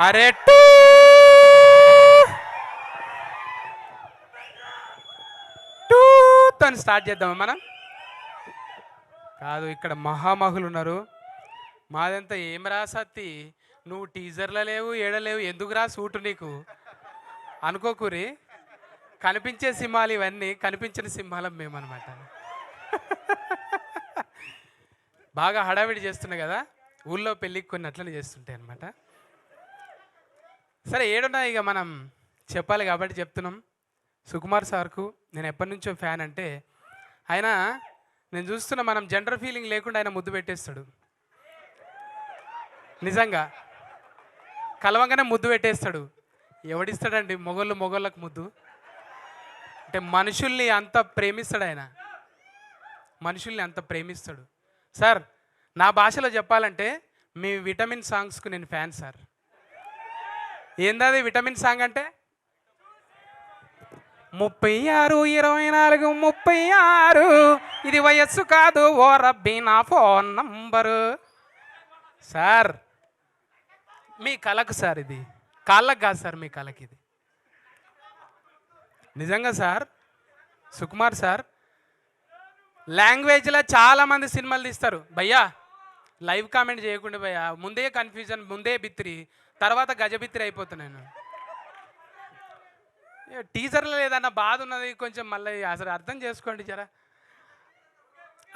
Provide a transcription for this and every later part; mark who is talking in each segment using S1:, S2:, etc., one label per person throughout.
S1: అరే టూతో స్టార్ట్ చేద్దామా మనం? కాదు, ఇక్కడ మహామహులు ఉన్నారు. మాదంతా ఏం రాసత్తి, నువ్వు టీజర్లో లేవు, ఏడలేవు, ఎందుకు రా సూటు నీకు అనుకోకూరి. కనిపించే సింహాలు ఇవన్నీ, కనిపించిన సింహాలం మేమన్నమాట. బాగా హడావిడి చేస్తున్నాయి కదా, ఊళ్ళో పెళ్ళికి కొన్ని అట్లనే చేస్తుంటాయి అనమాట. సరే, ఏడున్నా ఇక మనం చెప్పాలి కాబట్టి చెప్తున్నాం. సుకుమార్ సార్కు నేను ఎప్పటి నుంచో ఫ్యాన్. అంటే ఆయన, నేను చూస్తున్నా, మనం జెండర్ ఫీలింగ్ లేకుండా ఆయన ముద్దు పెట్టేస్తాడు. నిజంగా కలవంగానే ముద్దు పెట్టేస్తాడు. ఎవడిస్తాడండి మొగోళ్ళకు ముద్దు? అంటే మనుషుల్ని అంత ప్రేమిస్తాడు ఆయన, మనుషుల్ని అంత ప్రేమిస్తాడు. సార్, నా భాషలో చెప్పాలంటే మీ విటమిన్ సాంగ్స్కు నేను ఫ్యాన్ సార్. ఏందది విటమిన్ సాంగ్ అంటే? 36, 24, 36, ఇది వయస్సు కాదు ఓ రబ్బీ నా ఫోన్ నంబరు. సార్, మీ కళకు సార్, ఇది కాళ్ళకు కాదు సార్, మీ కళకి ఇది. నిజంగా సార్, సుకుమార్ సార్ లాంగ్వేజ్లో చాలామంది సినిమాలు తీస్తారు భయ్యా. లైవ్ కామెంట్ చేయకుండా భయ్యా, ముందే కన్ఫ్యూజన్, ముందే బిత్తిరి, తర్వాత గజబిత్తిరి అయిపోతున్నాను. టీజర్లో లేదన్న బాధ ఉన్నది కొంచెం, మళ్ళీ అసలు అర్థం చేసుకోండి జరా.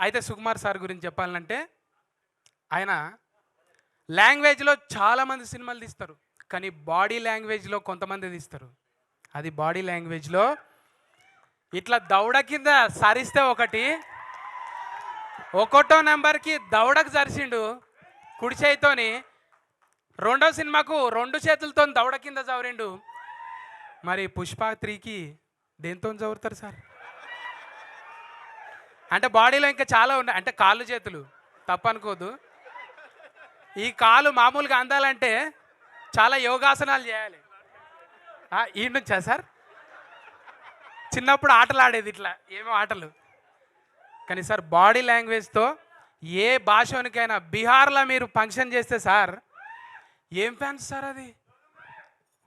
S1: అయితే సుకుమార్ సార్ గురించి చెప్పాలంటే, ఆయన లాంగ్వేజ్లో చాలామంది సినిమాలు తీస్తారు, కానీ బాడీ లాంగ్వేజ్లో కొంతమంది తీస్తారు. అది బాడీ లాంగ్వేజ్లో ఇట్లా దౌడ కింద సరిస్తే ఒకటో నెంబర్కి దౌడకు సరిసిండు కుడి చేయితోని. రెండో సినిమాకు 2 చేతులతో దౌడ కింద చవరిండు. మరి పుష్ప 3కి దేంతో చదువుతారు సార్? అంటే బాడీలో ఇంకా చాలా ఉన్నాయి, అంటే కాళ్ళు చేతులు తప్పనుకోదు. ఈ కాలు మామూలుగా అందాలంటే చాలా యోగాసనాలు చేయాలి. ఈ నుంచా సార్? చిన్నప్పుడు ఆటలు ఆడేది ఇట్లా, ఏమో ఆటలు. కానీ సార్, బాడీ లాంగ్వేజ్తో ఏ భాషనికైనా, బీహార్లో మీరు ఫంక్షన్ చేస్తే సార్, ఏం ఫ్యాన్స్ సార్ అది?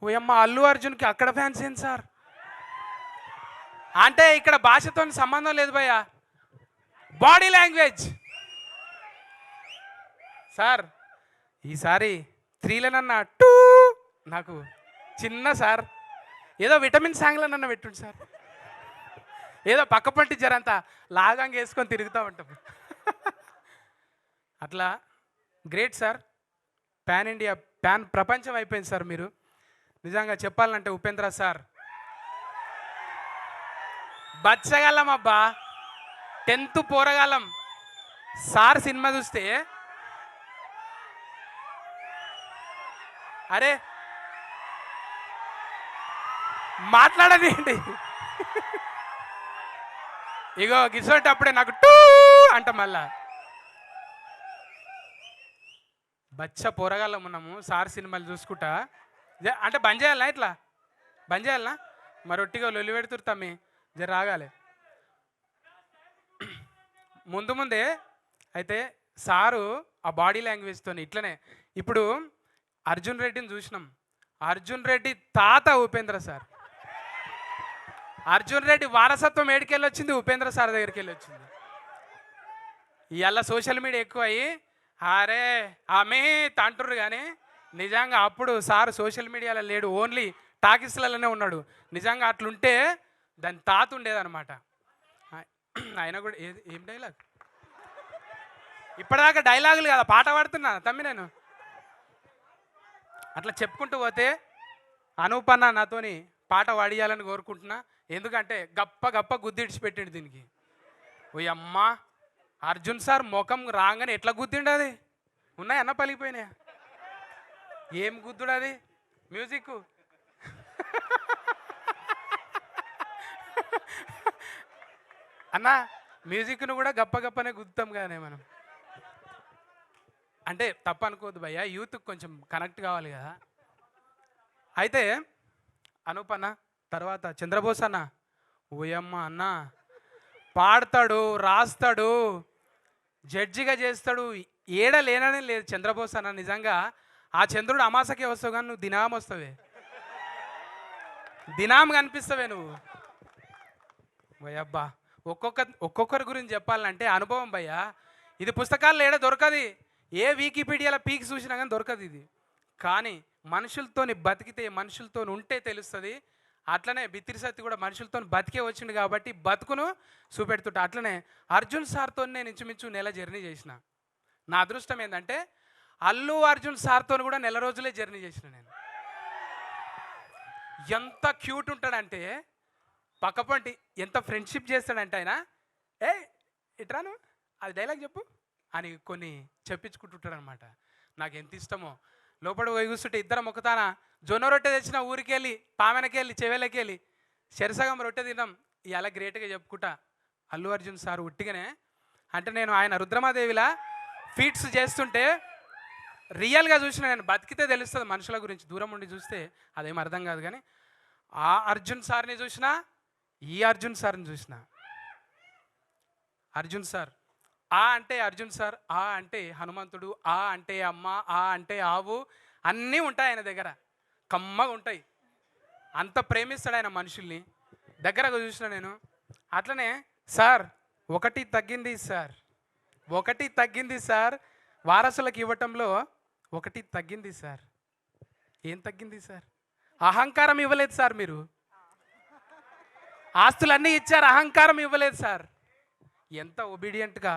S1: ఓయమ్మ, అల్లు అర్జున్కి అక్కడ ఫ్యాన్స్ ఏంటి సార్? అంటే ఇక్కడ భాషతో సంబంధం లేదు భయ్య, బాడీ లాంగ్వేజ్. సార్, ఈసారి 3లనన్నా నాకు చిన్న సార్, ఏదో విటమిన్ సాంగ్లో నన్ను పెట్టుండి సార్. ఏదో పక్కపంటి జరంతా లాగంగా వేసుకొని తిరుగుతూ ఉంటాం. అట్లా great sir. Pan India, pan ప్రపంచం అయిపోయింది సార్ మీరు. నిజంగా చెప్పాలంటే ఉపేంద్ర సార్ బచ్చగలం అబ్బా, 10th పోరగాలం. సార్ సినిమా చూస్తే, అరే మాట్లాడదేంటి, ఇగో గిసోటప్పుడే నాకు అంట. మళ్ళా బచ్చ పోరగాళ్ళం ఉన్నాము సార్ సినిమాలు చూసుకుంటా. అంటే బంద్ చేయాలనా? ఇట్లా బంద్ చేయాలనా? మరి ఒట్టిగా లొల్లి పెడుతురు తమ్మి, జర రాగాలి. ముందే అయితే సారు ఆ బాడీ లాంగ్వేజ్తో ఇట్లనే. ఇప్పుడు అర్జున్ రెడ్డిని చూసినాం, అర్జున్ రెడ్డి తాత ఉపేంద్ర సార్. అర్జున్ రెడ్డి వారసత్వం ఏడికెళ్ళి వచ్చింది? ఉపేంద్ర సార్ దగ్గరికి వెళ్ళి వచ్చింది. ఇవాళ సోషల్ మీడియా ఎక్కువ అయ్యి అరే ఆమె తంటుర్రు, కానీ నిజంగా అప్పుడు సార్ సోషల్ మీడియాలో లేడు, ఓన్లీ టాకీస్లలోనే ఉన్నాడు. నిజంగా అట్లుంటే దాని తాత ఉండేదన్నమాట. ఆయన కూడా ఏం డైలాగ్, ఇప్పటిదాకా డైలాగులు కదా, పాట పాడుతున్నా తమ్మి నేను. అట్లా చెప్పుకుంటూ పోతే అనూపన్న నాతోని పాట పాడియాలని కోరుకుంటున్నా. ఎందుకంటే గప్ప గుద్దిడిచి పెట్టిండు దీనికి. ఓ అమ్మ, అర్జున్ సార్ ముఖం రాగానే ఎట్లా గుద్దిండు? అది ఉన్నాయన్న పలిగిపోయినాయా? ఏం గుద్దుడు అది? మ్యూజిక్ అన్న, మ్యూజిక్ను కూడా గప్పనే గుద్దుతాం కానీ మనం. అంటే తప్ప అనుకోవద్దు భయ్య, యూత్కి కొంచెం కనెక్ట్ కావాలి కదా. అయితే అనూపన్న తర్వాత చంద్రబోస్ అన్న, ఓయమ్మ అన్న పాడతాడు, రాస్తాడు, జడ్జిగా చేస్తాడు, ఏడ లేననే లేదు చంద్రబోస్ అన్న. నిజంగా ఆ చంద్రుడు అమాసకే వస్తావు కానీ నువ్వు దినాం వస్తావే, దినాం కనిపిస్తావే నువ్వు. భయ్యబ్బా ఒక్కొక్కరి గురించి చెప్పాలంటే అనుభవం భయ్యా. ఇది పుస్తకాల్లో ఏడ దొరకది, ఏ వికీపీడియాలో పీకి చూసినా కానీ దొరకదు ఇది. కానీ మనుషులతోని బతికితే, మనుషులతో ఉంటే తెలుస్తుంది. అట్లనే బిత్తిరి సత్తి కూడా మనుషులతో బతికే వచ్చింది కాబట్టి బతుకును చూపెడుతుంటా. అట్లనే అర్జున్ సార్తో నేను ఇంచుమించు నెల జర్నీ చేసిన. నా అదృష్టం ఏంటంటే అల్లు అర్జున్ సార్తో కూడా నెల రోజులే జర్నీ చేసిన నేను. ఎంత క్యూట్ ఉంటాడంటే పక్కపంటి, ఎంత ఫ్రెండ్షిప్ చేస్తాడంటే ఆయన, ఏ ఇట్రాను అది డైలాగ్ చెప్పు అని కొన్ని చెప్పించుకుంటుంటాడు అనమాట. నాకు ఎంత ఇష్టమో. లోపల పోయి కూర్చుంటే ఇద్దరం ఒకతాన జొన్న రొట్టె తెచ్చిన ఊరికి వెళ్ళి, పామెనకి వెళ్ళి, చెవెలకి వెళ్ళి చెరసగం రొట్టె తిన్నాం. ఇలా గ్రేట్గా చెప్పుకుంటా అల్లు అర్జున్ సార్ ఉట్టిగానే. అంటే నేను ఆయన రుద్రమాదేవిలా ఫీట్స్ చేస్తుంటే రియల్గా చూసిన, నేను బతికితే తెలుస్తుంది మనుషుల గురించి. దూరం ఉండి చూస్తే అదేం అర్థం కాదు. కానీ ఆ అర్జున్ సార్ని చూసినా, ఈ అర్జున్ సార్ని చూసిన. అర్జున్ సార్ ఆ అంటే అర్జున్ సార్, ఆ అంటే హనుమంతుడు, ఆ అంటే అమ్మ, ఆ అంటే ఆవు, అన్నీ ఉంటాయి ఆయన దగ్గర, కమ్మగా ఉంటాయి. అంత ప్రేమిస్తాడు ఆయన మనుషుల్ని. దగ్గరగా చూసిన నేను. అట్లనే సార్ ఒకటి తగ్గింది సార్, ఒకటి తగ్గింది సార్, వారసులకు ఇవ్వటంలో ఒకటి తగ్గింది సార్. ఏం తగ్గింది సార్? అహంకారం ఇవ్వలేదు సార్. మీరు ఆస్తులన్నీ ఇచ్చారు, అహంకారం ఇవ్వలేదు సార్. ఎంత ఒబీడియంట్గా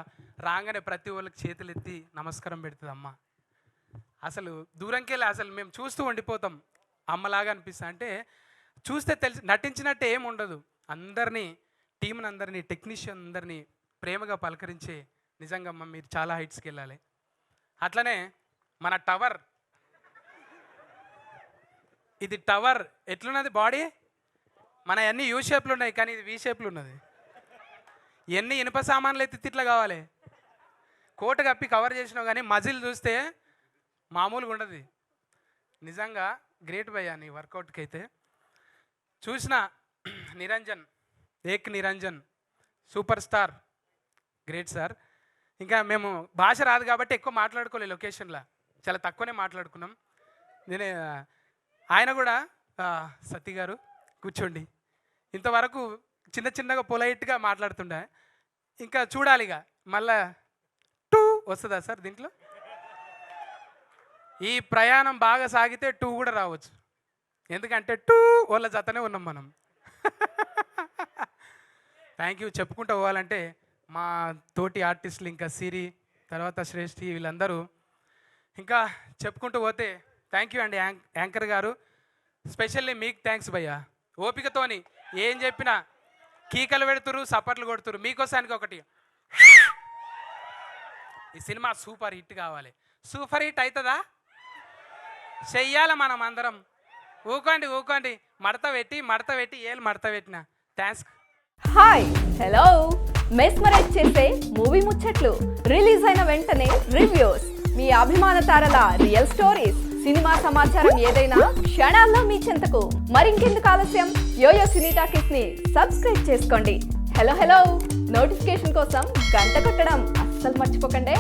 S1: రాగానే ప్రతి వాళ్ళకి చేతులు ఎత్తి నమస్కారం పెడుతుంది అమ్మ. అసలు దూరంకి వెళ్ళి అసలు మేము చూస్తూ ఉండిపోతాం. అమ్మలాగా అనిపిస్తా. అంటే చూస్తే తెలిసి నటించినట్టే ఏం ఉండదు. అందరినీ, టీంని అందరినీ, టెక్నీషియన్ అందరినీ ప్రేమగా పలకరించే నిజంగా అమ్మ మీరు చాలా హైట్స్కి వెళ్ళాలి. అట్లనే మన టవర్, ఇది టవర్ ఎట్లున్నది బాడీ? మన అన్ని యూ షేప్లు ఉన్నాయి కానీ ఇది వి షేప్లు ఉన్నది. ఎన్ని ఇనుప సామాన్లు ఎత్తి ఇట్లా కావాలి. కోట కప్పి కవర్ చేసినావు కానీ మజిల్ చూస్తే మామూలుగా ఉండదు. నిజంగా గ్రేట్ భయ్యా నీ వర్కౌట్కి అయితే. చూసిన Niranjan, Ek Niranjan super star, great sir. ఇంకా మేము భాష రాదు కాబట్టి ఎక్కువ మాట్లాడుకోలేదు లొకేషన్లో, చాలా తక్కువనే మాట్లాడుకున్నాం. నేనే ఆయన కూడా సతీ గారు కూర్చోండి, ఇంతవరకు చిన్న చిన్నగా పొలైట్గా మాట్లాడుతుండే. ఇంకా చూడాలి ఇక మళ్ళా టూ వస్తుందా సార్ దీంట్లో? ఈ ప్రయాణం బాగా సాగితే టూ కూడా రావచ్చు. ఎందుకంటే టూ వాళ్ళ జతనే ఉన్నాం మనం. Thank you. చెప్పుకుంటూ పోవాలంటే మా తోటి ఆర్టిస్టులు, ఇంకా సిరి, తర్వాత శ్రేష్ఠి, వీళ్ళందరూ ఇంకా చెప్పుకుంటూ పోతే థ్యాంక్ యూ అండి యాంకర్ గారు. స్పెషల్లీ మీకు థ్యాంక్స్ భయ్యా. ఓపికతోని ఏం చెప్పినా కీకలు పెడుతురు, సపట్లు కొడుతురు. మీకోసానికి ఒకటి, ఈ సినిమా సూపర్ హిట్ కావాలి. సూపర్ హిట్ అవుతుందా? చెయ్యాలి మనం అందరం. ఊకోండి ఊకోండి, మడత పెట్టి ఏళ్ళు మడత పెట్టిన. థ్యాంక్స్.
S2: Hi, hello. మెస్మరైజ్ చేసే మూవీ ముచ్చట్లు, రిలీజ్ అయిన వెంటనే రివ్యూస్, మీ అభిమాన తారల రియల్ స్టోరీస్, సినిమా సమాచారం ఏదైనా క్షణాల్లో మీ చెంతకు. మరింకెందుకు ఆలస్యం, యోయో సినీ టాకీస్ ని సబ్స్క్రైబ్ చేసుకోండి. హలో హలో నోటిఫికేషన్ కోసం గంట కొట్టడం అస్సలు మర్చిపోకండి.